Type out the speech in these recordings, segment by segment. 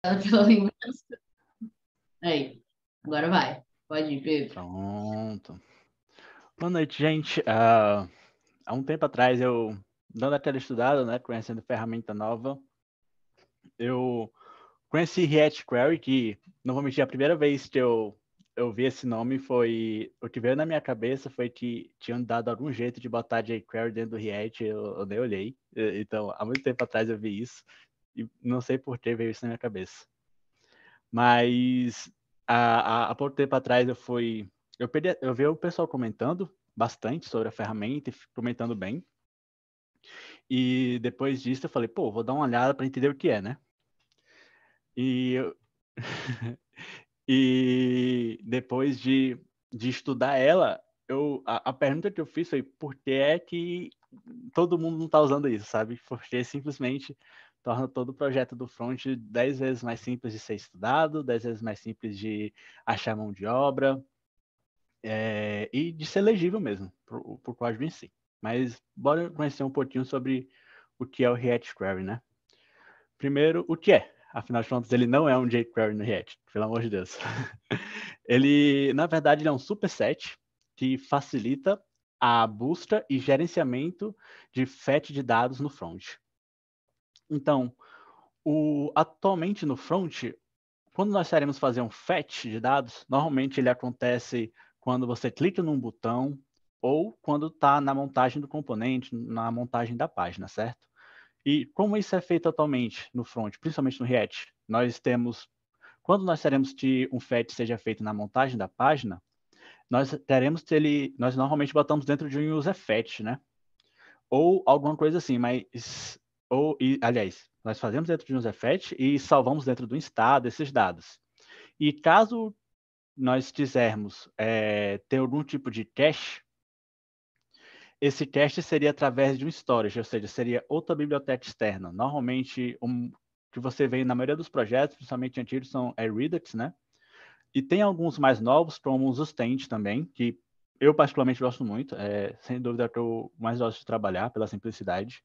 Aquela lembrança. Aí, agora vai. Pode ir, Pedro. Pronto. Boa noite, gente. Há um tempo atrás, eu, dando aquela estudada, né, conhecendo ferramenta nova, eu conheci React Query, que, não vou mentir, a primeira vez que eu vi esse nome foi... O que veio na minha cabeça foi que tinham dado algum jeito de botar jQuery dentro do React, eu nem olhei. Então, há muito tempo atrás eu vi isso, e não sei por que veio isso na minha cabeça. Mas há pouco tempo atrás eu vi o pessoal comentando bastante sobre a ferramenta e comentando bem. E depois disso eu falei, pô, vou dar uma olhada para entender o que é, né? E, e depois de estudar ela, a pergunta que eu fiz foi por que é que todo mundo não está usando isso, sabe? Porque simplesmente torna todo o projeto do front 10 vezes mais simples de ser estudado, 10 vezes mais simples de achar mão de obra e de ser legível mesmo, para o código em si. Mas bora conhecer um pouquinho sobre o que é o React Query, né? Primeiro, o que é? Afinal de contas, ele não é um jQuery no React, pelo amor de Deus. Ele, na verdade, ele é um superset que facilita a busca e gerenciamento de fetch de dados no front. Então, atualmente no front, quando nós queremos fazer um fetch de dados, normalmente ele acontece quando você clica num botão ou quando está na montagem do componente, na montagem da página, certo? E como isso é feito atualmente no front, principalmente no React, nós temos, quando nós queremos que um fetch seja feito na montagem da página, nós normalmente botamos dentro de um user fetch, né? Ou alguma coisa assim, aliás, nós fazemos dentro de um user fetch e salvamos dentro do estado esses dados. E caso nós quisermos ter algum tipo de cache, esse cache seria através de um storage, ou seja, seria outra biblioteca externa. Normalmente, que você vê na maioria dos projetos, principalmente antigos, são Redux, né? E tem alguns mais novos, como os Stand também, que eu particularmente gosto muito. Sem dúvida que eu mais gosto de trabalhar, pela simplicidade.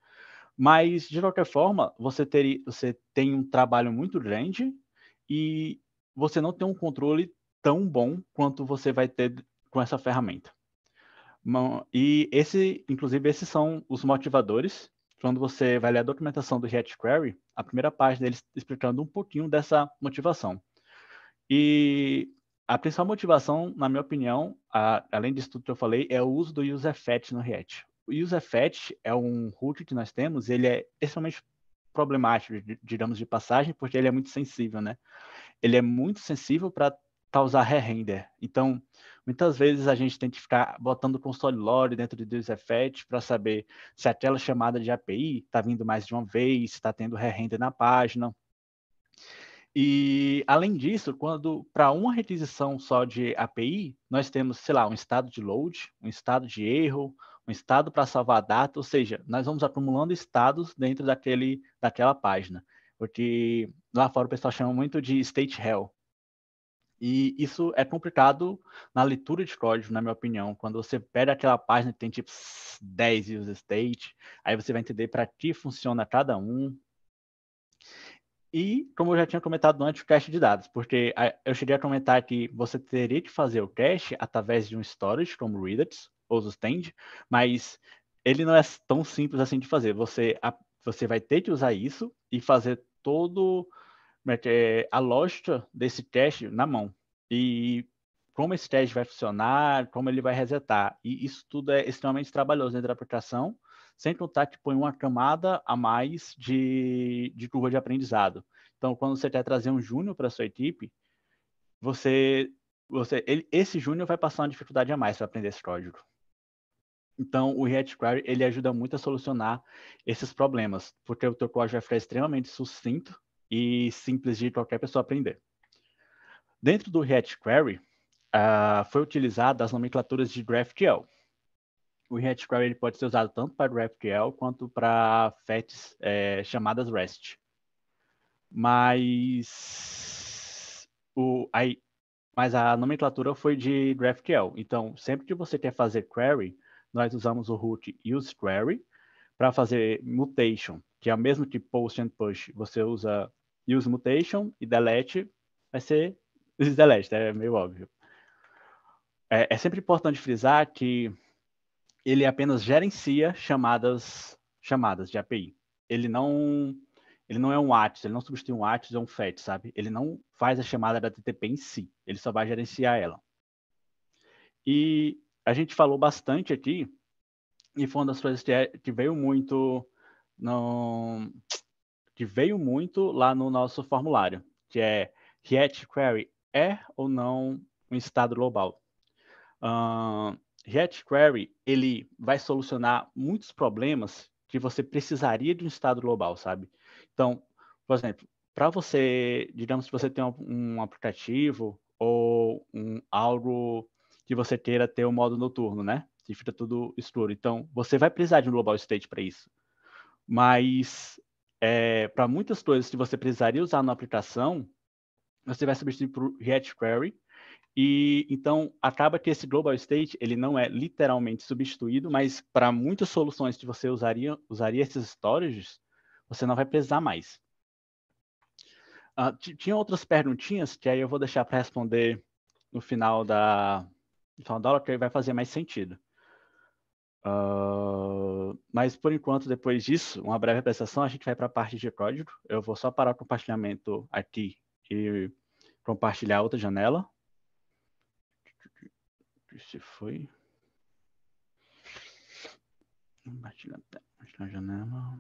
Mas, de qualquer forma, você tem um trabalho muito grande e você não tem um controle tão bom quanto você vai ter com essa ferramenta. E inclusive, esses são os motivadores. Quando você vai ler a documentação do React Query, a primeira página deles explicando um pouquinho dessa motivação. E a principal motivação, na minha opinião, além disso tudo que eu falei, é o uso do UserFetch no React. O UserFetch é um root que nós temos, ele é extremamente problemático, digamos de passagem, porque ele é muito sensível, né? Ele é muito sensível para causar re-render. Então, muitas vezes a gente tem que ficar botando o console log dentro do UserFetch para saber se aquela chamada de API está vindo mais de uma vez, se está tendo re-render na página. E, além disso, quando para uma requisição só de API, nós temos, sei lá, um estado de load, um estado de erro, um estado para salvar data, ou seja, nós vamos acumulando estados dentro daquela página, porque lá fora o pessoal chama muito de state hell. E isso é complicado na leitura de código, na minha opinião. Quando você pega aquela página que tem tipo 10 use state, aí você vai entender para que funciona cada um. E, como eu já tinha comentado antes, o cache de dados, porque eu cheguei a comentar que você teria que fazer o cache através de um storage, como o Redux ou o Stand, mas ele não é tão simples assim de fazer. Você vai ter que usar isso e fazer todo a lógica desse cache na mão. E como esse cache vai funcionar, como ele vai resetar. E isso tudo é extremamente trabalhoso dentro da aplicação, sem contar que põe uma camada a mais de curva de aprendizado. Então, quando você quer trazer um júnior para a sua equipe, esse júnior vai passar uma dificuldade a mais para aprender esse código. Então, o React Query ele ajuda muito a solucionar esses problemas, porque o teu código vai ficar extremamente sucinto e simples de qualquer pessoa aprender. Dentro do React Query, foi utilizada as nomenclaturas de GraphQL. O React Query ele pode ser usado tanto para GraphQL quanto para fetches chamadas REST. Mas a nomenclatura foi de GraphQL. Então, sempre que você quer fazer query, nós usamos o root useQuery para fazer mutation, que é o mesmo que post and push. Você usa use mutation e delete vai ser use delete, é meio óbvio. É sempre importante frisar que ele apenas gerencia chamadas de API. Ele não é um ATS, ele não substitui um ATS ou um FET, sabe? Ele não faz a chamada da HTTP em si, ele só vai gerenciar ela. E a gente falou bastante aqui, e foi uma das coisas que veio muito lá no nosso formulário, que é React Query é ou não um estado global? React Query, ele vai solucionar muitos problemas que você precisaria de um estado global, sabe? Então, por exemplo, para você, digamos que você tem um aplicativo ou algo que você queira ter o modo noturno, né? Que fica tudo escuro. Então, você vai precisar de um global state para isso. Mas, para muitas coisas que você precisaria usar na aplicação, você vai substituir por React Query. E então acaba que esse global state ele não é literalmente substituído, mas para muitas soluções que você usaria esses storages, você não vai precisar mais. Tinha outras perguntinhas que aí eu vou deixar para responder no final da aula, que aí vai fazer mais sentido. Mas por enquanto, depois disso, uma breve apresentação, a gente vai para a parte de código. Eu vou só parar o compartilhamento aqui e compartilhar outra janela. Se foi. Compartilhar a janela.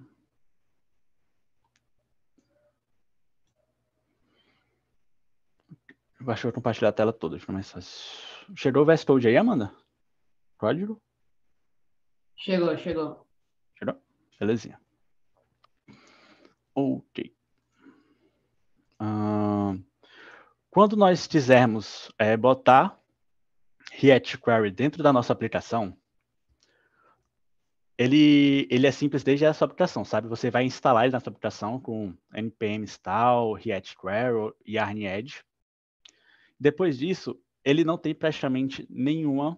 Baixou compartilhar a tela toda, fica mais fácil. Chegou o VS Code aí, Amanda? Código? Chegou. Chegou? Belezinha. Ok. Quando nós quisermos botar React Query dentro da nossa aplicação, ele é simples desde a sua aplicação, sabe? Você vai instalar ele na sua aplicação com npm install, React Query e Yarn Edge. Depois disso, ele não tem praticamente nenhuma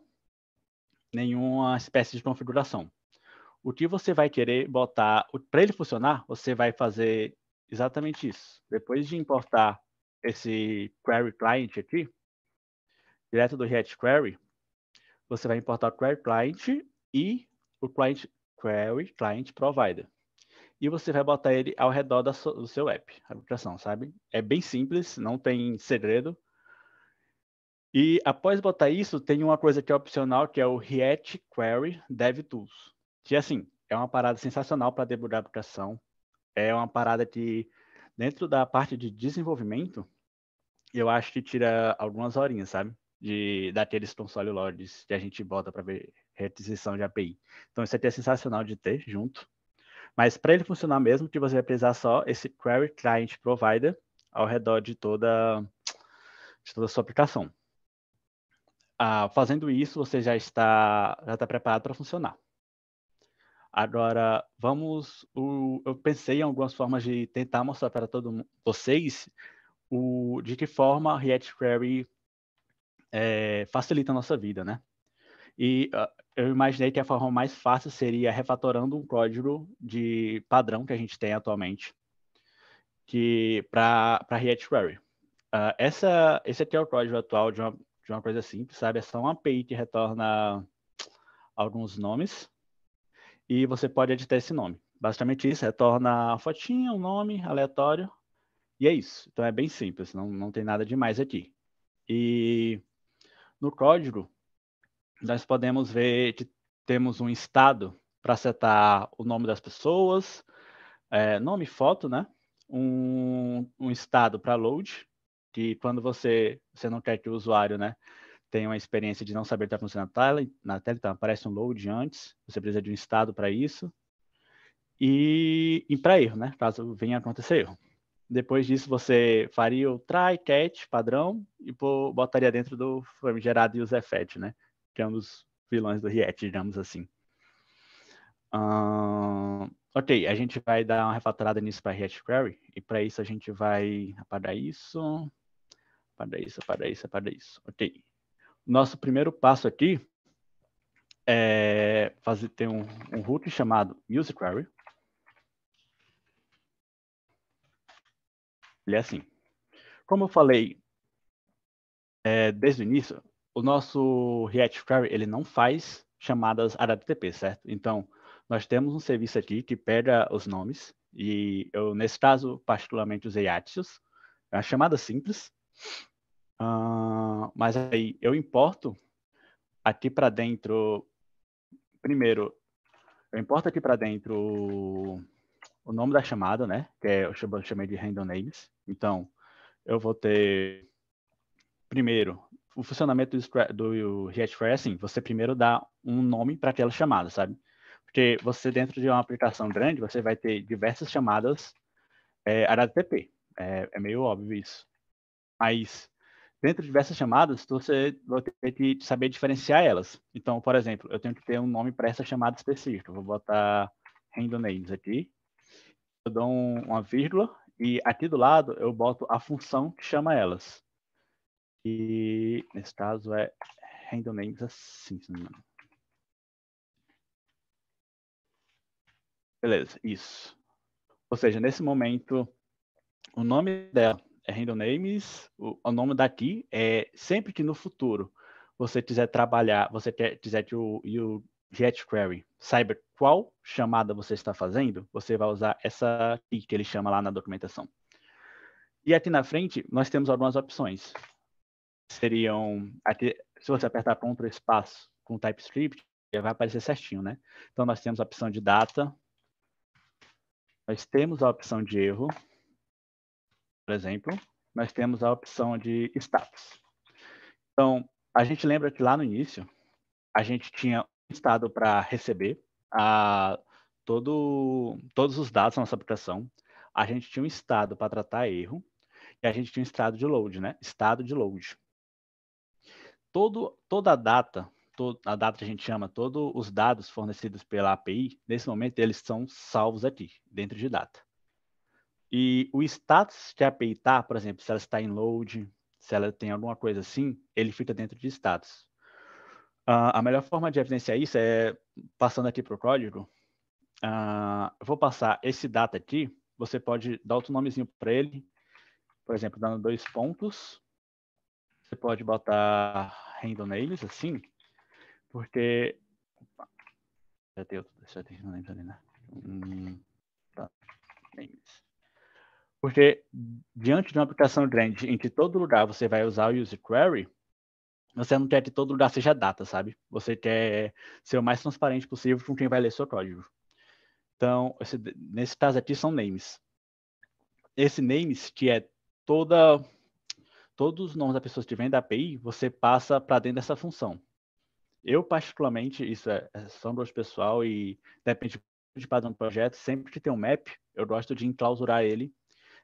espécie de configuração. O que você vai querer botar, para ele funcionar, você vai fazer exatamente isso. Depois de importar esse query client aqui, direto do React Query, você vai importar o query client e o query client provider. E você vai botar ele ao redor do seu app, a aplicação, sabe? É bem simples, não tem segredo. E após botar isso, tem uma coisa que é opcional, que é o React Query DevTools. Que, assim, é uma parada sensacional para debugar a aplicação. É uma parada que, dentro da parte de desenvolvimento, eu acho que tira algumas horinhas, sabe? Daqueles console logs que a gente bota para ver requisição de API. Então, isso aqui é sensacional de ter junto. Mas para ele funcionar mesmo, que você vai precisar só esse Query Client Provider ao redor de toda a sua aplicação. Fazendo isso, você já está preparado para funcionar. Agora, eu pensei em algumas formas de tentar mostrar para todos vocês de que forma a React Query facilita a nossa vida, né? E eu imaginei que a forma mais fácil seria refatorando um código de padrão que a gente tem atualmente para React Query. Esse aqui é o código atual de uma coisa simples, sabe? É só uma API que retorna alguns nomes e você pode editar esse nome. Basicamente isso, retorna a fotinha, um nome aleatório e é isso. Então é bem simples, não tem nada demais aqui. E no código, nós podemos ver que temos um estado para setar o nome das pessoas, nome e foto, né? Um estado para load, que quando você não quer que o usuário, né, tenha uma experiência de não saber o que está funcionando na tela, então aparece um load antes, você precisa de um estado para isso. E para erro, né? Caso venha a acontecer erro. Depois disso, você faria o try, catch, padrão, e botaria dentro do famigerado useFetch, né? Que é um dos vilões do React, digamos assim. Ok, a gente vai dar uma refatorada nisso para React Query, e para isso a gente vai apagar isso, apagar isso. Ok. Nosso primeiro passo aqui é ter um root chamado useQuery. ele é assim. Como eu falei desde o início, o nosso React Query ele não faz chamadas HTTP, certo? Então, nós temos um serviço aqui que pega os nomes, e eu, nesse caso, particularmente usei Axios, é uma chamada simples, mas aí eu importo aqui para dentro, primeiro, eu importo aqui para dentro o nome da chamada, né? Que eu chamei de random names. Então, eu vou ter, primeiro, o funcionamento do React Query é assim, você primeiro dá um nome para aquela chamada, sabe? Porque você, dentro de uma aplicação grande, você vai ter diversas chamadas HTTP. É meio óbvio isso. Mas, dentro de diversas chamadas, você vai ter que saber diferenciar elas. Então, por exemplo, eu tenho que ter um nome para essa chamada específica. Vou botar random names aqui. Eu dou uma vírgula e aqui do lado eu boto a função que chama elas. E nesse caso é random names assim, se não me engano. Beleza, isso. Ou seja, nesse momento, o nome dela é random names, o nome daqui é sempre que no futuro você quiser trabalhar, você quiser que o React Query saiba qual chamada você está fazendo, você vai usar essa key que ele chama lá na documentação. E aqui na frente, nós temos algumas opções. Seriam, aqui, se você apertar Ctrl espaço com TypeScript, vai aparecer certinho, né? Então, nós temos a opção de data, nós temos a opção de erro, por exemplo, nós temos a opção de status. Então, a gente lembra que lá no início, a gente tinha um estado para receber todos os dados da nossa aplicação, a gente tinha um estado para tratar erro, e a gente tinha um estado de load, né? Estado de load. Toda a data que a gente chama, todos os dados fornecidos pela API, nesse momento eles são salvos aqui, dentro de data. E o status que a API está, por exemplo, se ela está em load, se ela tem alguma coisa assim, ele fica dentro de status. A melhor forma de evidenciar isso é passando aqui para o código. Eu vou passar esse data aqui, você pode dar outro nomezinho para ele, por exemplo, dando 2 pontos. Você pode botar random names, assim, porque... Já tem random names ali, né? Tá. Names. Porque diante de uma aplicação grande em que todo lugar você vai usar o use query, você não quer que todo lugar seja data, sabe? Você quer ser o mais transparente possível com quem vai ler seu código. Então, nesse caso aqui são names. Esse names, que é todos os nomes das pessoas que vêm da API, você passa para dentro dessa função. Eu, particularmente, isso é só gosto pessoal e depende de padrão do projeto, sempre que tem um map, eu gosto de enclausurar ele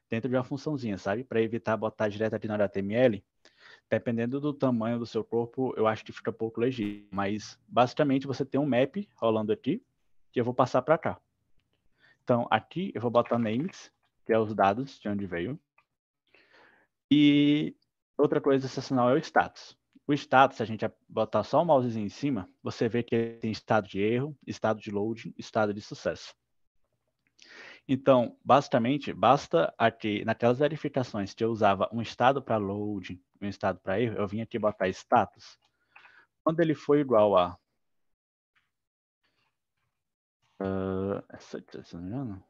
dentro de uma funçãozinha, sabe? Para evitar botar direto aqui no HTML. Dependendo do tamanho do seu corpo, eu acho que fica pouco legível. Mas, basicamente, você tem um map rolando aqui, que eu vou passar para cá. Então, aqui eu vou botar names, que é os dados de onde veio. E outra coisa excepcional é o status. O status, se a gente botar só o mousezinho em cima, você vê que tem estado de erro, estado de loading, estado de sucesso. Então, basicamente, basta aqui, naquelas verificações que eu usava um estado para loading, um estado para erro, eu vinha aqui botar status. Quando ele for igual a... se não me engano,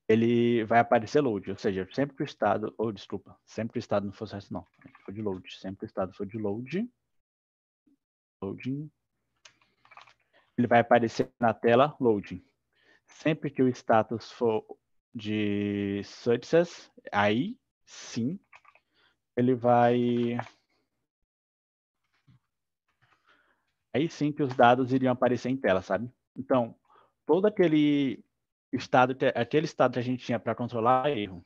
ele vai aparecer load, ou seja, sempre que o estado, desculpa, sempre que o estado não for certo, não, foi de load, sempre que o estado for de loading, ele vai aparecer na tela loading. Sempre que o status for de success, aí sim ele vai... Aí sim que os dados iriam aparecer em tela, sabe? Então, todo aquele estado que a gente tinha para controlar erro,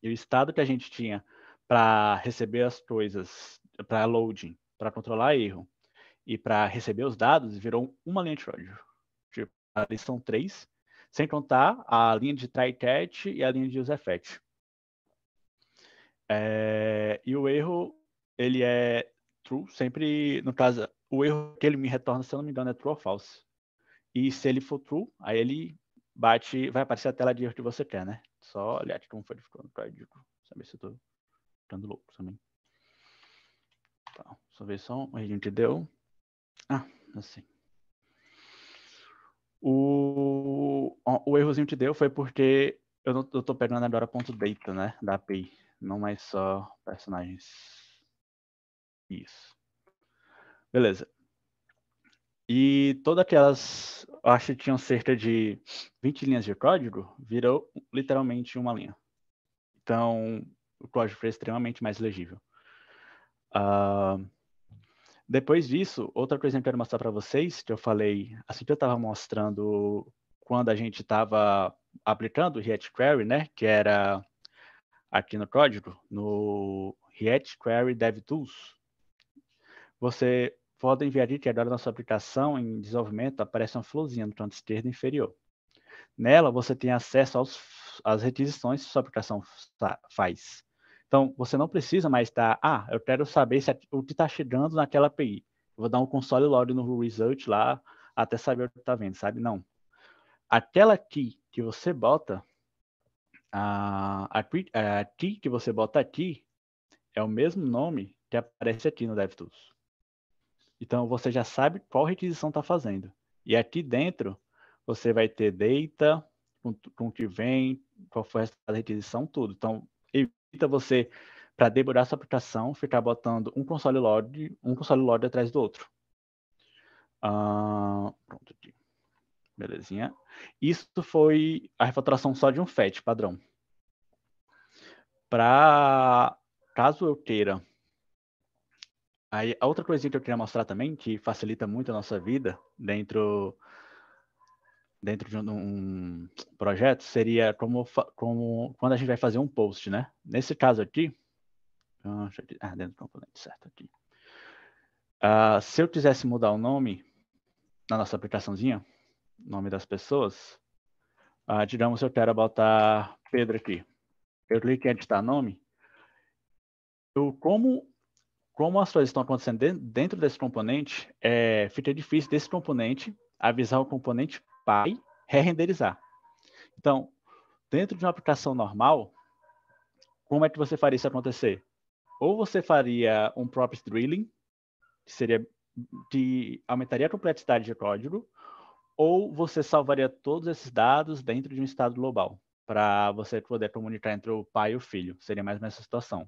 e o estado que a gente tinha para receber as coisas, para loading, para controlar erro, e para receber os dados, virou uma linha de código. Tipo, ali são 3, sem contar a linha de try catch e a linha de use effect. E o erro, ele é true, sempre, no caso, o erro que ele me retorna, se eu não me engano, é true ou false. E se ele for true, aí ele vai aparecer a tela de erro que você quer, né? Só olhar aqui como foi ficando código. Saber se eu tô ficando louco também. Tá, só ver só um errinho que deu. Assim. O errozinho que deu foi porque eu tô pegando agora .data, né? Da API. Não mais só personagens. Isso. Beleza. E todas aquelas, acho que tinham cerca de 20 linhas de código, virou literalmente uma linha. Então, o código foi extremamente mais legível. Depois disso, outra coisa que eu quero mostrar para vocês, que eu falei, assim que eu estava mostrando quando a gente estava aplicando o React Query, né, que era aqui no código, no React Query DevTools, você pode ver ali que agora na sua aplicação em desenvolvimento aparece uma florzinha no canto esquerdo inferior. Nela, você tem acesso às requisições que sua aplicação faz. Então, você não precisa mais estar, eu quero saber o que está chegando naquela API. Vou dar um console log no result lá, até saber o que está vendo, sabe? Não. Aquela key que você bota, a key que você bota aqui, é o mesmo nome que aparece aqui no DevTools. Então, você já sabe qual requisição está fazendo. E aqui dentro, você vai ter data, com que vem, qual foi a requisição, tudo. Então, evita você, para debugar sua aplicação, ficar botando um console log atrás do outro. Pronto aqui. Belezinha. Isso foi a refatoração só de um fetch padrão. Caso eu queira. Aí, a outra coisinha que eu queria mostrar também, que facilita muito a nossa vida dentro de um projeto, seria como quando a gente vai fazer um post, né? Nesse caso aqui, dentro do componente, certo aqui. Se eu quisesse mudar o nome na nossa aplicaçãozinha, nome das pessoas, digamos que eu quero botar Pedro aqui. Eu clico em editar nome. Como as coisas estão acontecendo dentro desse componente, fica difícil desse componente avisar o componente pai re-renderizar. Então, dentro de uma aplicação normal, como é que você faria isso acontecer? Ou você faria um props drilling, que aumentaria a complexidade de código, ou você salvaria todos esses dados dentro de um estado global, para você poder comunicar entre o pai e o filho. Seria mais nessa situação.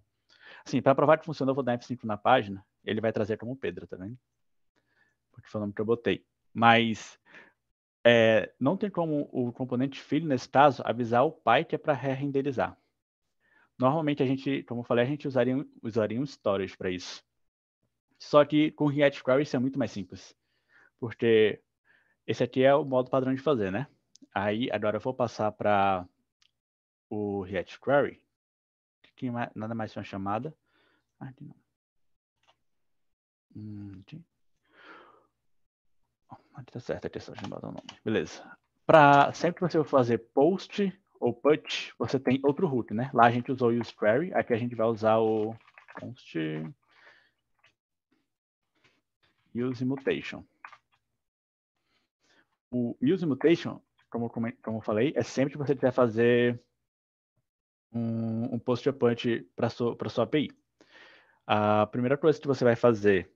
Assim, para provar que funciona, eu vou dar F5 na página, ele vai trazer como Pedro, tá vendo? Porque foi o nome que eu botei. Mas não tem como o componente filho, nesse caso, avisar o pai que é para re-renderizar. Normalmente, como eu falei, a gente usaria um storage para isso. Só que com React Query isso é muito mais simples. Porque esse aqui é o modo padrão de fazer, né? Aí, agora eu vou passar para o React Query, que nada mais que uma chamada. Aqui não. Aqui tá certo, aqui é só a gente botar o nome. Beleza. Sempre que você for fazer post ou put, você tem outro root, né? Lá a gente usou o useQuery, aqui a gente vai usar o const useMutation. O useMutation, como eu falei, é sempre que você quiser fazer um post ou put para sua API. A primeira coisa que você vai fazer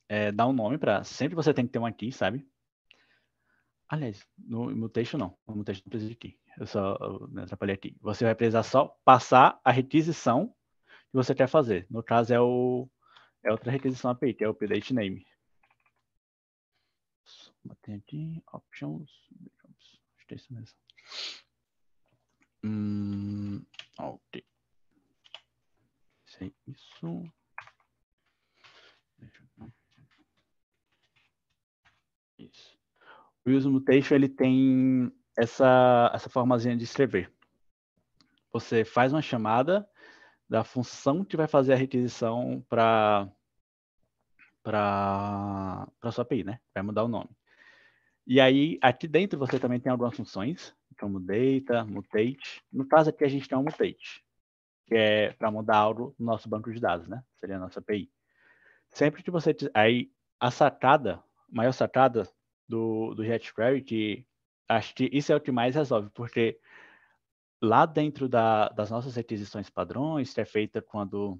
é dar um nome para... Sempre você tem que ter um aqui, sabe? Aliás, no mutation não. No mutation não precisa de key. Eu me atrapalhei aqui. Você vai precisar só passar a requisição que você quer fazer. No caso, é outra requisição API, que é o update name. Botei aqui, options. Acho que é isso mesmo. Ok. Isso. Isso. O useMutation, ele tem essa formazinha de escrever. Você faz uma chamada da função que vai fazer a requisição para sua API, né? Vai mudar o nome. E aí, aqui dentro você também tem algumas funções, como data, mutate. No caso aqui a gente tem um mutate, que é para mudar algo no nosso banco de dados, né? Seria a nossa API. Sempre que você... Aí, a maior sacada do React Query, que acho que isso é o que mais resolve, porque lá dentro das nossas requisições padrões, que é feita quando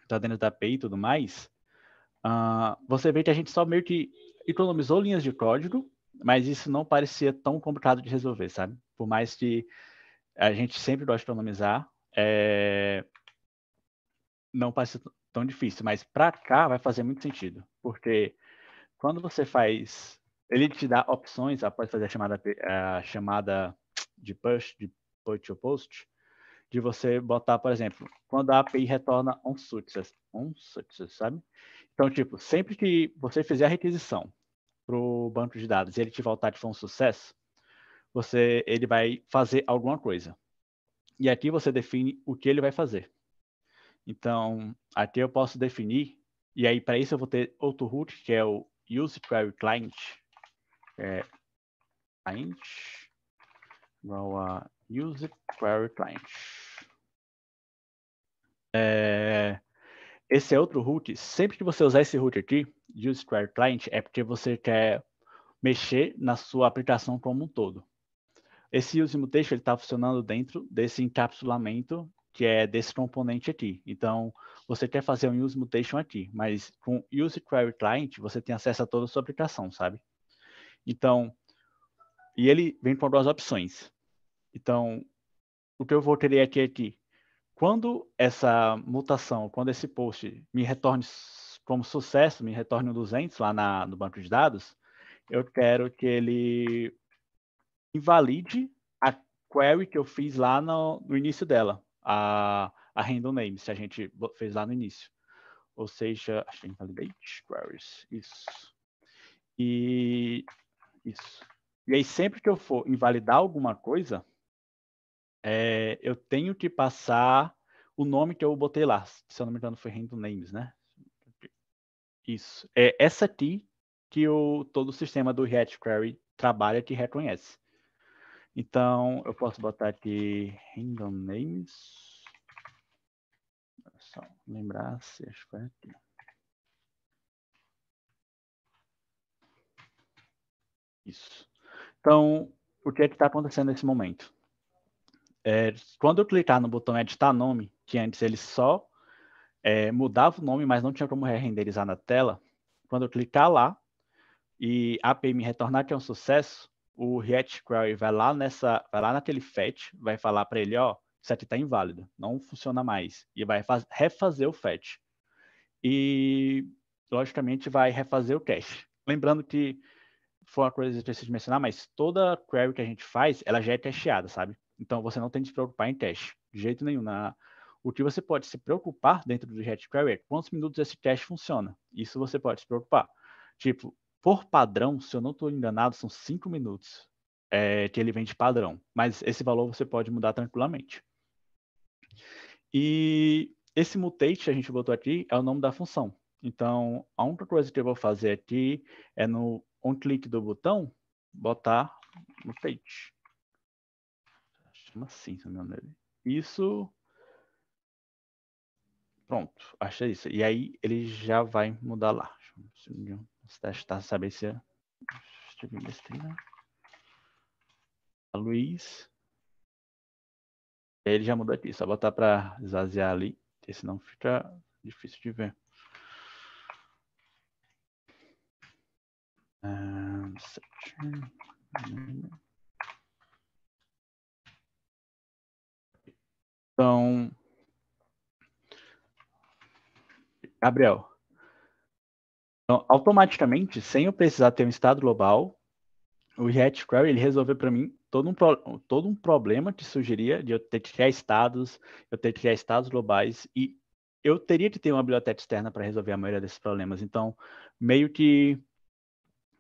está dentro da API e tudo mais, você vê que a gente só meio que economizou linhas de código, mas isso não parecia tão complicado de resolver, sabe? Por mais que a gente sempre gosta de economizar, não parece tão difícil, mas para cá vai fazer muito sentido, porque quando você faz, ele te dá opções após fazer a chamada de push, de put ou post, de você botar, por exemplo, quando a API retorna on success, sabe? Então, tipo, sempre que você fizer a requisição para o banco de dados e ele te voltar que foi um sucesso, ele vai fazer alguma coisa. E aqui você define o que ele vai fazer. Então, aqui eu posso definir, e aí para isso eu vou ter outro root, que é o useQueryClient, client, igual a useQueryClient. Esse é outro root. Sempre que você usar esse root aqui, useQueryClient, é porque você quer mexer na sua aplicação como um todo. Esse useMutation está funcionando dentro desse encapsulamento que é desse componente aqui. Então, você quer fazer um useMutation aqui, mas com useQueryClient você tem acesso a toda a sua aplicação, sabe? Então, e ele vem com duas opções. Então, o que eu vou querer aqui, quando essa mutação, quando esse post me retorne como sucesso, me retorne um 200 lá no banco de dados, eu quero que ele invalide a query que eu fiz lá no início dela, a random name, se a gente fez lá no início. Ou seja, acho que é invalidate queries, isso. E aí, sempre que eu for invalidar alguma coisa, eu tenho que passar o nome que eu botei lá. Se eu não me engano, foi random names, né? Isso. É essa aqui que todo o sistema do React Query trabalha que reconhece. Então, eu posso botar aqui random names. Só lembrar se acho que foi aqui. Isso. Então, o que é que está acontecendo nesse momento? Quando eu clicar no botão editar nome, que antes ele só mudava o nome, mas não tinha como renderizar na tela, quando eu clicar lá e a API me retornar que é um sucesso, o React Query vai lá naquele fetch, vai falar para ele, ó, isso aqui está inválido, não funciona mais, e vai refazer o fetch. E, logicamente, vai refazer o cache. Lembrando que foi uma coisa que eu esqueci de mencionar, mas toda query que a gente faz, ela já é cacheada, sabe? Então, você não tem de se preocupar em cache, de jeito nenhum. O que você pode se preocupar dentro do React Query é quantos minutos esse cache funciona. Isso você pode se preocupar. Tipo, por padrão, se eu não estou enganado, são 5 minutos que ele vem de padrão. Mas esse valor você pode mudar tranquilamente. E esse mutate que a gente botou aqui é o nome da função. Então, a única coisa que eu vou fazer aqui é no on-click do botão, botar mutate. Chama assim, se não me engano. Isso. Pronto, achei isso. E aí ele já vai mudar lá. Deixa eu testar, saber se é. A Luiz. E aí ele já mudou aqui. Só botar para esvaziar ali, porque senão fica difícil de ver. Então, Gabriel, então, automaticamente, sem eu precisar ter um estado global, o React Query ele resolveu para mim todo um problema que sugeria de eu ter que criar estados, eu ter que criar estados globais e eu teria que ter uma biblioteca externa para resolver a maioria desses problemas. Então, meio que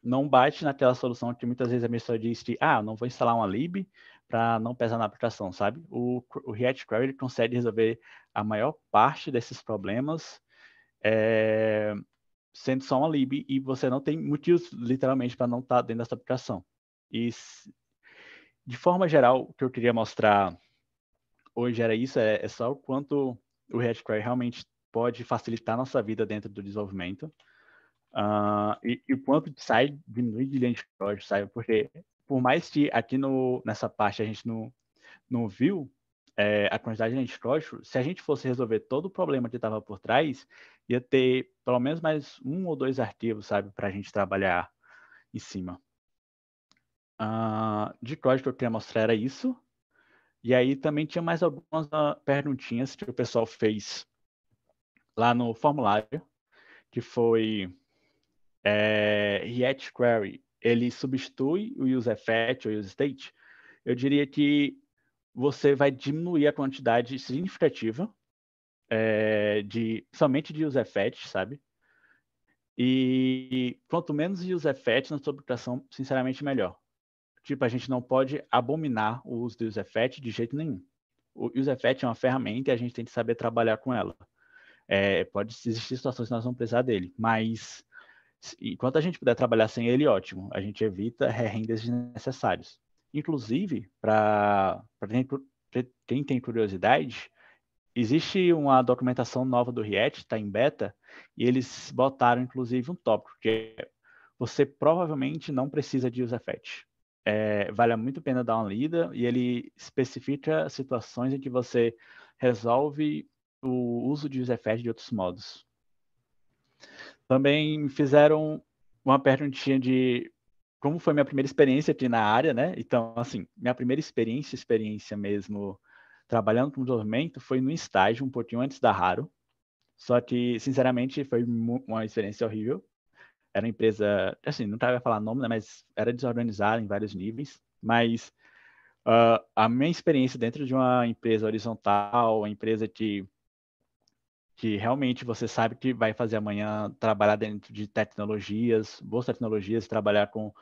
não bate naquela solução que muitas vezes a pessoa diz que, não vou instalar uma lib para não pesar na aplicação, sabe? O React Query ele consegue resolver a maior parte desses problemas sendo só uma lib e você não tem motivos, literalmente, para não estar dentro dessa aplicação. E, de forma geral, o que eu queria mostrar hoje era isso, é só o quanto o React Query realmente pode facilitar a nossa vida dentro do desenvolvimento. E o quanto diminui de linha de código, sabe? Porque por mais que aqui nessa parte a gente não viu a quantidade de código, se a gente fosse resolver todo o problema que estava por trás, ia ter pelo menos mais 1 ou 2 arquivos, sabe, para a gente trabalhar em cima. De código que eu queria mostrar era isso. E aí também tinha mais algumas perguntinhas que o pessoal fez lá no formulário, que foi React Query, ele substitui o useFetch ou useState? Eu diria que você vai diminuir a quantidade significativa somente de useFetch, sabe? E quanto menos useFetch na sua aplicação, sinceramente, melhor. Tipo, a gente não pode abominar o uso do useFetch de jeito nenhum. O useFetch é uma ferramenta e a gente tem que saber trabalhar com ela. Pode existir situações que nós vamos precisar dele, mas enquanto a gente puder trabalhar sem ele, ótimo. A gente evita re-renders desnecessários. Inclusive, para quem tem curiosidade, existe uma documentação nova do React, está em beta, e eles botaram, inclusive, um tópico, que você provavelmente não precisa de useFetch. Vale muito a pena dar uma lida, e ele especifica situações em que você resolve o uso de useFetch de outros modos. Também fizeram uma perguntinha de como foi minha primeira experiência aqui na área, né? Então, assim, minha primeira experiência mesmo, trabalhando com desenvolvimento, foi no estágio, um pouquinho antes da Haro. Só que, sinceramente, foi uma experiência horrível. Era uma empresa, assim, não estava a falar nome, né? Mas era desorganizada em vários níveis. Mas a minha experiência dentro de uma empresa horizontal, uma empresa que realmente você sabe que vai fazer amanhã, trabalhar dentro de tecnologias, boas tecnologias, trabalhar com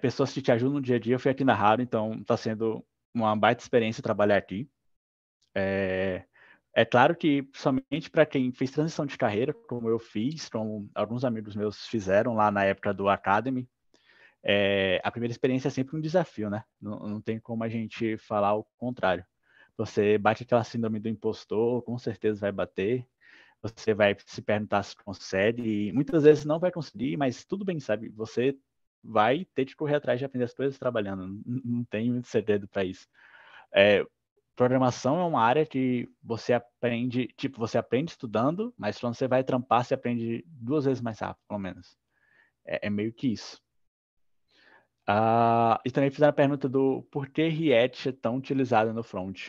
pessoas que te ajudam no dia a dia. Eu fui aqui na Haro, então está sendo uma baita experiência trabalhar aqui. É claro que somente para quem fez transição de carreira, como eu fiz, como alguns amigos meus fizeram lá na época do Academy, a primeira experiência é sempre um desafio, né? Não tem como a gente falar o contrário. Você bate aquela síndrome do impostor, com certeza vai bater. Você vai se perguntar se consegue, e muitas vezes não vai conseguir, mas tudo bem, sabe? Você vai ter que correr atrás de aprender as coisas trabalhando. Não tem muito segredo para isso. Programação é uma área que você aprende, tipo, você aprende estudando, mas quando você vai trampar, você aprende 2 vezes mais rápido, pelo menos. É meio que isso. E também fizeram a pergunta do por que React é tão utilizado no front.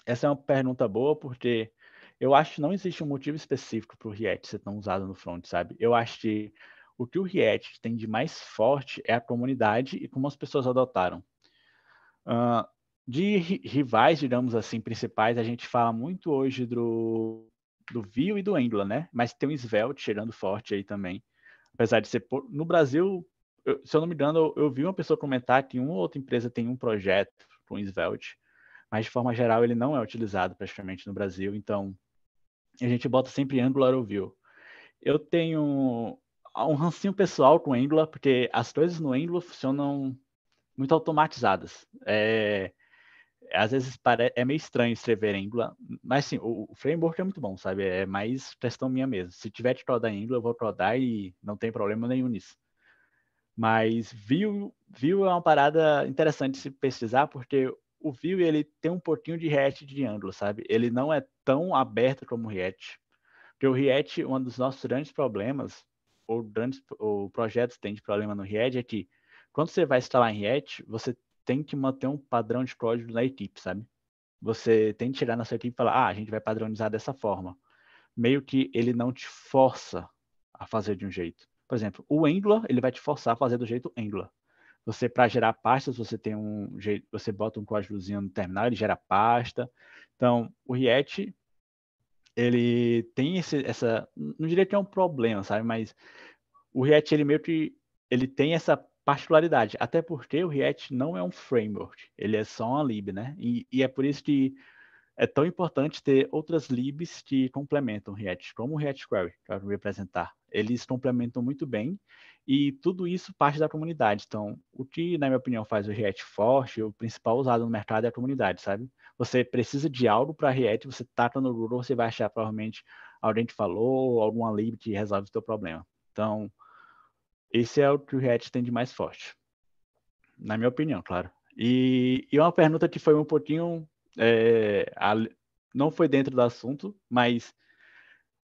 Essa é uma pergunta boa, porque eu acho que não existe um motivo específico para o React ser tão usado no front, sabe? Eu acho que o React tem de mais forte é a comunidade e como as pessoas adotaram. De rivais, digamos assim, principais, a gente fala muito hoje do Vue e do Angular, né? Mas tem o Svelte chegando forte aí também. Apesar de ser... No Brasil, se eu não me engano, eu vi uma pessoa comentar que uma ou outra empresa tem um projeto com Svelte, mas de forma geral ele não é utilizado praticamente no Brasil, então a gente bota sempre Angular ou Vue. Eu tenho um rancinho pessoal com Angular, porque as coisas no Angular funcionam muito automatizadas. Às vezes é meio estranho escrever Angular, mas sim, o framework é muito bom, sabe? É mais questão minha mesmo. Se tiver de codar em Angular, eu vou codar e não tem problema nenhum nisso. Mas Vue é uma parada interessante de se pesquisar, porque o Vue ele tem um pouquinho de React de Angular, sabe? Ele não é tão aberto como o React. Porque o React, um dos nossos grandes problemas, ou projetos têm de problema no React, é que quando você vai instalar em React, você tem que manter um padrão de código na equipe, sabe? Você tem que chegar na sua equipe e falar, a gente vai padronizar dessa forma. Meio que ele não te força a fazer de um jeito. Por exemplo, o Angular, ele vai te forçar a fazer do jeito Angular. Você, para gerar pastas, você tem um jeito, você bota um códigozinho no terminal, ele gera pasta. Então, o React, ele tem essa, não diria que é um problema, sabe? Mas o React, ele meio que, ele tem essa particularidade, até porque o React não é um framework, ele é só uma lib, né? E é por isso que é tão importante ter outras libs que complementam o React, como o React Query, que eu vou apresentar. Eles complementam muito bem e tudo isso parte da comunidade. Então, o que, na minha opinião, faz o React forte, o principal usado no mercado é a comunidade, sabe? Você precisa de algo para React, você taca no Google, você vai achar provavelmente alguém que falou, alguma lib que resolve o seu problema. Então, esse é o que o React tem de mais forte. Na minha opinião, claro. E uma pergunta que foi um pouquinho... não foi dentro do assunto, mas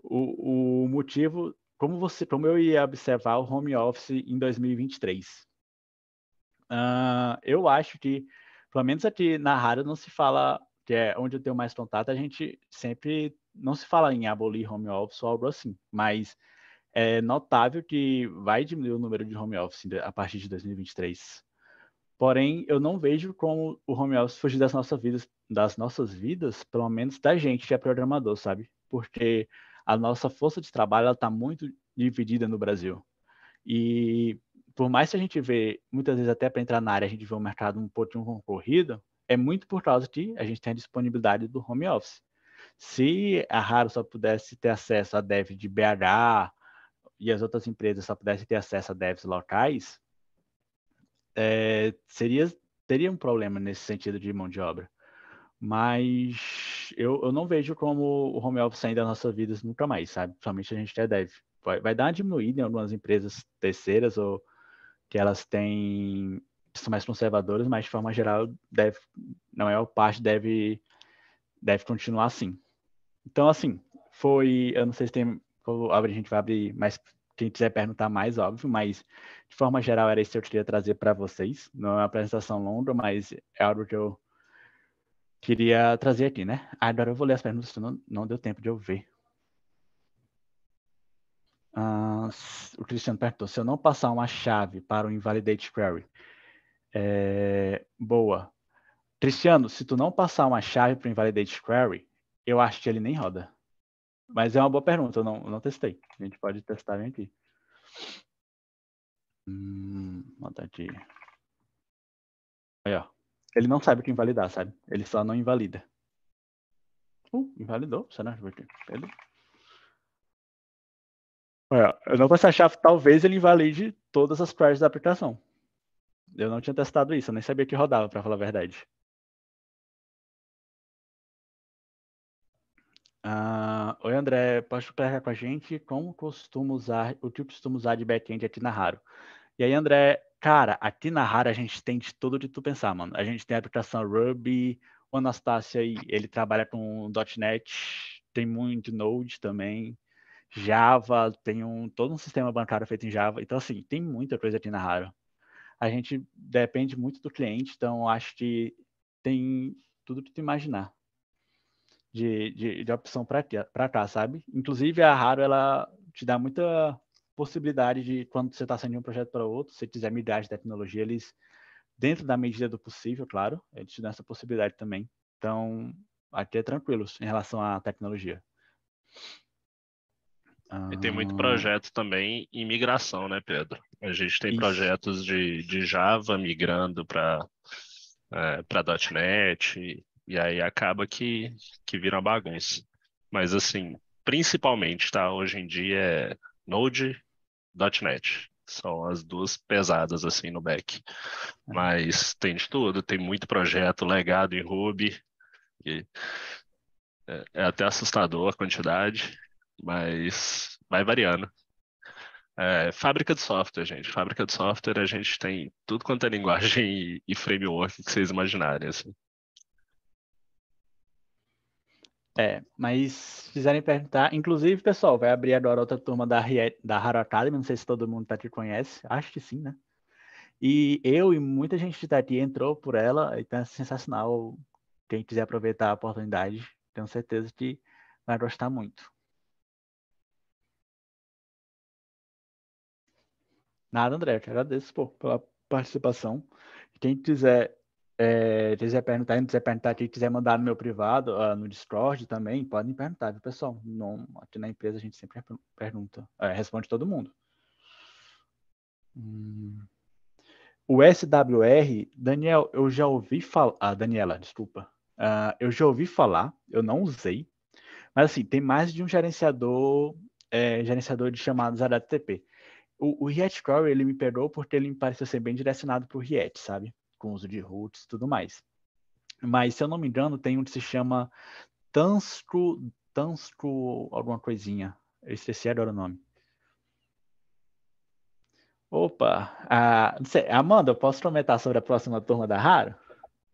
o motivo... Como eu ia observar o home office em 2023? Eu acho que, pelo menos aqui na rádio, não se fala, que é onde eu tenho mais contato, a gente sempre não se fala em abolir home office ou algo assim, mas é notável que vai diminuir o número de home office a partir de 2023. Porém, eu não vejo como o home office fugir das nossas vidas, pelo menos da gente que é programador, sabe? Porque a nossa força de trabalho está muito dividida no Brasil. E por mais que a gente vê, muitas vezes até para entrar na área, a gente vê um mercado um pouquinho concorrido, é muito por causa que a gente tem a disponibilidade do home office. Se a Raro só pudesse ter acesso a dev de BH e as outras empresas só pudessem ter acesso a devs locais, teria um problema nesse sentido de mão de obra. Mas eu não vejo como o home office sair das nossas vidas nunca mais, sabe? Somente a gente é dev. Vai dar uma diminuída em algumas empresas terceiras ou que elas são mais conservadoras, mas de forma geral, na maior parte deve continuar assim. Então, assim, eu não sei se a gente vai abrir, mas quem quiser perguntar mais, óbvio, mas de forma geral era isso que eu queria trazer para vocês. Não é uma apresentação longa, mas é algo que eu queria trazer aqui, né? Agora eu vou ler as perguntas, não deu tempo de eu ver. O Cristiano perguntou, se eu não passar uma chave para o invalidate query, boa. Cristiano, se tu não passar uma chave para o invalidate query, eu acho que ele nem roda. Mas é uma boa pergunta, eu não testei. A gente pode testar bem aqui. Botar aqui. Aí, ó. Ele não sabe o que invalidar, sabe? Ele só não invalida. Invalidou? Será que ele... Eu não passei a chave, talvez ele invalide todas as queries da aplicação. Eu não tinha testado isso, eu nem sabia que rodava, para falar a verdade. Oi, André, pode explicar com a gente o que eu costumo usar de back-end aqui na Raro? E aí, André, cara, aqui na Raro a gente tem de tudo de tu pensar, mano. A gente tem a aplicação Ruby, o Anastácio aí, ele trabalha com .NET, tem muito Node também, Java, tem todo um sistema bancário feito em Java. Então, assim, tem muita coisa aqui na Raro. A gente depende muito do cliente, então acho que tem tudo que tu imaginar de opção para cá, sabe? Inclusive, a Raro, ela te dá muita possibilidade de, quando você está saindo de um projeto para outro, se você quiser migrar de tecnologia, eles, dentro da medida do possível, claro, eles te dão essa possibilidade também. Então, aqui é tranquilo em relação à tecnologia. E tem muito projeto também em migração, né, Pedro? A gente tem projetos de Java migrando para .NET, e aí acaba que vira uma bagunça. Mas, assim, principalmente, tá? Hoje em dia é Node, .NET. São as duas pesadas, assim, no back. Mas tem de tudo, tem muito projeto legado em Ruby, e é até assustador a quantidade, mas vai variando. Fábrica de software, gente. Fábrica de software, a gente tem tudo quanto é linguagem e framework que vocês imaginarem, assim. Mas se quiserem perguntar, inclusive, pessoal, vai abrir agora outra turma da Haro Academy, não sei se todo mundo aqui conhece, acho que sim, né? E eu e muita gente daqui entrou por ela, então é sensacional. Quem quiser aproveitar a oportunidade, tenho certeza que vai gostar muito. Nada, André, eu te agradeço pela participação. Quem quiser perguntar aqui, quiser mandar no meu privado, no Discord também, podem perguntar, viu, pessoal? Não, aqui na empresa a gente sempre pergunta, responde todo mundo. O SWR, Daniel, eu já ouvi falar. Daniela, desculpa. Eu já ouvi falar, eu não usei, mas assim, tem mais de um gerenciador de chamadas HTTP. O React Query, ele me pegou porque ele me pareceu ser bem direcionado para o React, sabe? Com uso de routes e tudo mais. Mas, se eu não me engano, tem um que se chama Tanstro, alguma coisinha. Eu esqueci agora o nome. Opa, não sei, Amanda, eu posso comentar sobre a próxima turma da Raro?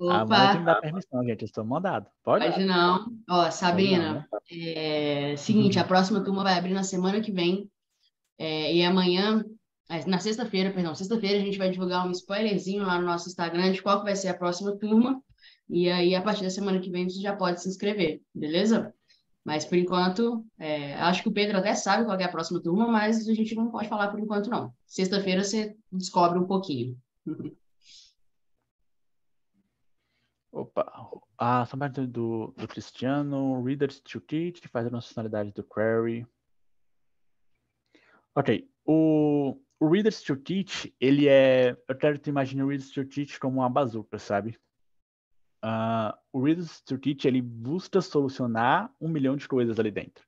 A Amanda tem que Opa, dar permissão, gente. Eu estou mandado. Pode? pode não. Ó, Pode não, né? Sabrina, seguinte, a próxima turma vai abrir na semana que vem. E amanhã, na sexta-feira, perdão, sexta-feira a gente vai divulgar um spoilerzinho lá no nosso Instagram de qual que vai ser a próxima turma. E aí, a partir da semana que vem, você já pode se inscrever, beleza? Mas por enquanto, acho que o Pedro até sabe qual que é a próxima turma, mas a gente não pode falar por enquanto, não. Sexta-feira você descobre um pouquinho. Opa, só mais do Cristiano, Readers to Teach, que faz a nacionalidade do Query. Ok, o Readers to Teach, ele é... Eu quero que tu imagine o Readers to Teach como uma bazuca, sabe? O Readers to Teach, ele busca solucionar 1 milhão de coisas ali dentro.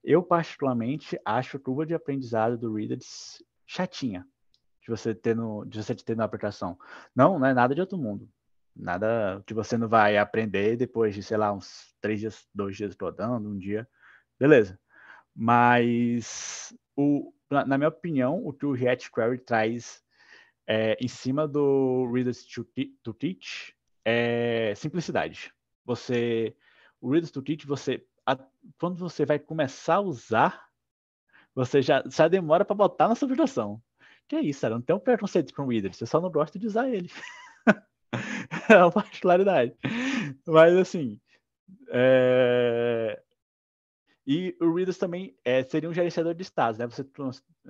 Eu, particularmente, acho a curva de aprendizado do Readers chatinha, de você ter na aplicação. Não é nada de outro mundo. Nada que você não vai aprender depois de, sei lá, uns 3 dias, 2 dias rodando, um dia. Beleza. Mas, na minha opinião, o que o React Query traz em cima do Readers to Teach é simplicidade. O Readers to Teach, quando você vai começar a usar, você já demora para botar na sua aplicação. Que é isso, cara? Não tem um preconceito com o Reader, você só não gosta de usar ele. É uma particularidade. Mas, assim... E o Readers também seria um gerenciador de estados, né?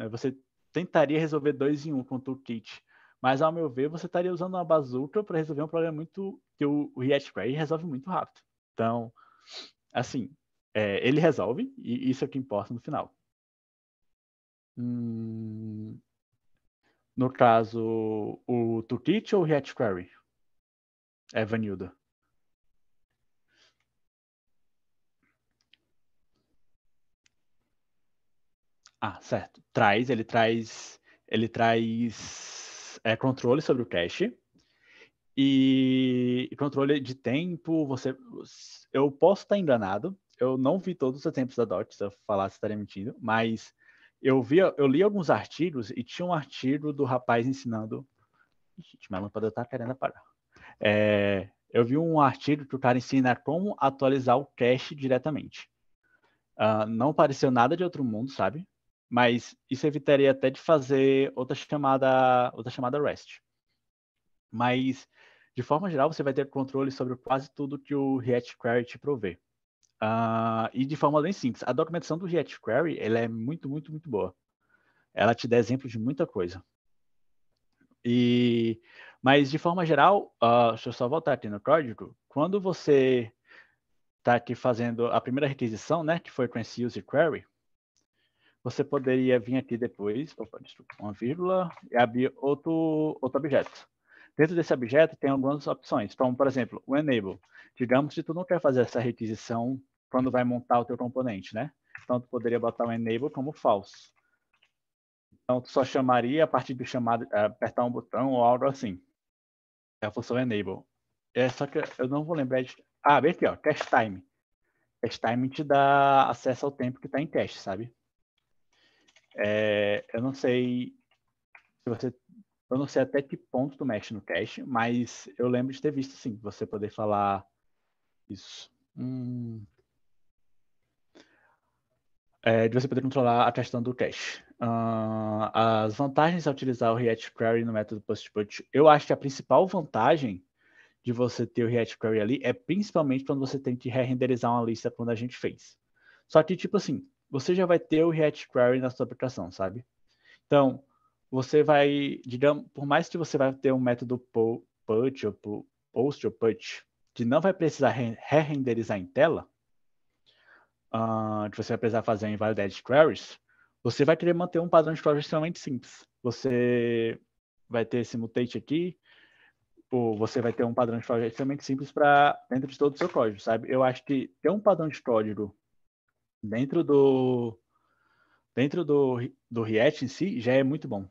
Você tentaria resolver 2 em 1 com o Toolkit. Mas, ao meu ver, você estaria usando uma bazuca para resolver um problema que o React Query resolve muito rápido. Então, assim, ele resolve, e isso é o que importa no final. No caso, o Toolkit ou o React Query? Vanilda. Certo. Ele traz controle sobre o cache e controle de tempo. Eu posso estar enganado. Eu não vi todos os tempos da DOT, se eu falar, você estaria mentindo, mas eu li alguns artigos e tinha um artigo do rapaz ensinando. Gente, minha lâmpada tá querendo apagar. Eu vi um artigo que o cara ensina como atualizar o cache diretamente. Não pareceu nada de outro mundo, sabe? Mas isso evitaria até de fazer outra chamada REST. Mas, de forma geral, você vai ter controle sobre quase tudo que o React Query te provê. E de forma bem simples. A documentação do React Query ela é muito, muito, muito boa. Ela te dá exemplos de muita coisa. Mas, de forma geral, deixa eu só voltar aqui no código. Quando você está aqui fazendo a primeira requisição, né, que foi com esse use query, você poderia vir aqui depois, uma vírgula, e abrir outro objeto. Dentro desse objeto tem algumas opções, como, por exemplo, o enable. Digamos que tu não quer fazer essa requisição quando vai montar o teu componente, né? Então, tu poderia botar o enable como false. Então, tu só chamaria a partir do chamado, apertar um botão ou algo assim. É a função enable. Só que eu não vou lembrar de... vem aqui, ó, cache time. Cache time te dá acesso ao tempo que está em cache, sabe? Eu não sei eu não sei até que ponto tu mexe no cache, mas eu lembro de ter visto sim, você poder falar isso. De você poder controlar a questão do cache. As vantagens a utilizar o React Query no método PostPut, eu acho que a principal vantagem de você ter o React Query ali é principalmente quando você tem que re-renderizar uma lista quando a gente fez. Só que, tipo assim, você já vai ter o React Query na sua aplicação, sabe? Então, você vai, digamos, por mais que você vai ter um método put ou post ou put, que não vai precisar re-renderizar em tela, que você vai precisar fazer em validate queries, você vai querer manter um padrão de storage extremamente simples. Você vai ter esse mutate aqui, ou você vai ter um padrão de código extremamente simples para dentro de todo o seu código, sabe? Eu acho que ter um padrão de código dentro do React em si já é muito bom,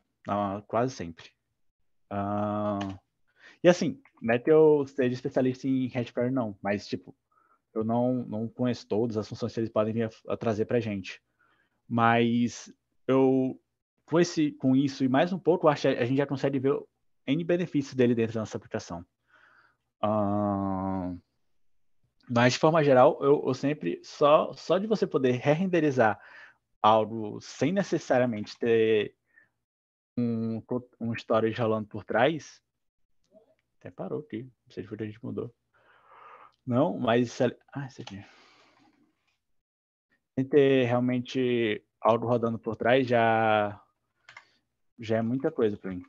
quase sempre. E assim, não é que eu seja especialista em React Query não, mas tipo, eu não conheço todas as funções que eles podem vir a trazer para a gente. Mas eu com isso e mais um pouco, eu acho que a gente já consegue ver N benefícios dele dentro da nossa aplicação. Mas, de forma geral, eu sempre, só de você poder re-renderizar algo sem necessariamente ter um storage rolando por trás, até parou aqui, não sei se foi que a gente mudou. Não, mas isso aqui. Sem ter realmente algo rodando por trás já é muita coisa para mim.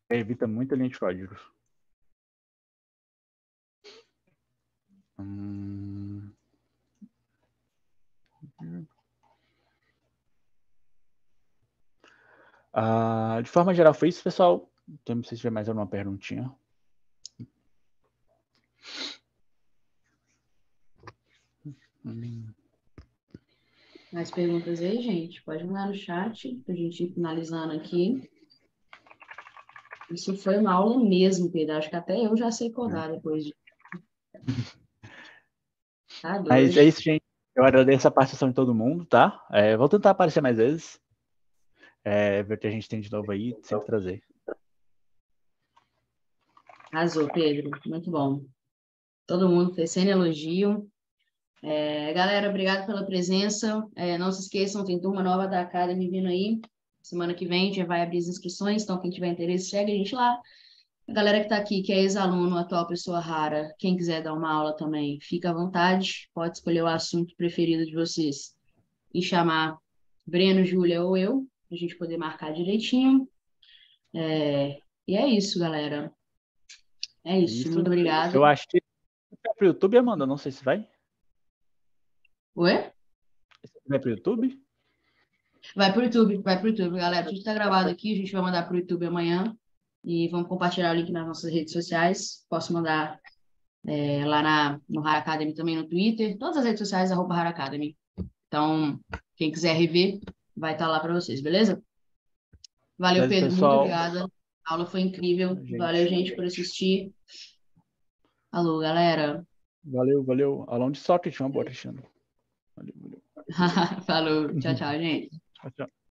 Evita muita linha de código. De forma geral, foi isso, pessoal. Não sei se tiver mais alguma perguntinha. Mais perguntas aí, gente? Pode mandar no chat pra gente ir finalizando aqui. Isso foi uma aula mesmo, Pedro. Acho que até eu já sei codar depois de. Tá Mas doido. é isso, gente. Eu agradeço a participação de todo mundo, tá? Vou tentar aparecer mais vezes. Ver o que a gente tem de novo aí, sempre trazer. Arrasou, Pedro. Muito bom. Todo mundo fez sem elogio. Galera, obrigado pela presença. Não se esqueçam, tem turma nova da Academy vindo aí. Semana que vem já vai abrir as inscrições, então quem tiver interesse, segue a gente lá. A galera que está aqui, que é ex-aluno, atual pessoa rara, quem quiser dar uma aula também, fica à vontade. Pode escolher o assunto preferido de vocês e chamar Breno, Júlia ou eu, para a gente poder marcar direitinho. E é isso, galera. É isso. Muito obrigada. Eu acho que vai pro YouTube, Amanda. Não sei se vai. Oi? Vai pro YouTube? Vai pro YouTube, galera. Tudo está gravado aqui, a gente vai mandar pro YouTube amanhã. E vamos compartilhar o link nas nossas redes sociais. Posso mandar lá no Hara Academy também no Twitter. Todas as redes sociais, @Hara Academy. Então, quem quiser rever, vai estar lá para vocês, beleza? Valeu, Beleza, Pedro. Muito pessoal. obrigada. A aula foi incrível. Valeu, gente, por assistir. Alô, galera. Valeu. Aulão de socket, uma boa, Cristiano. Valeu. Falou. Tchau, tchau, gente. Tchau.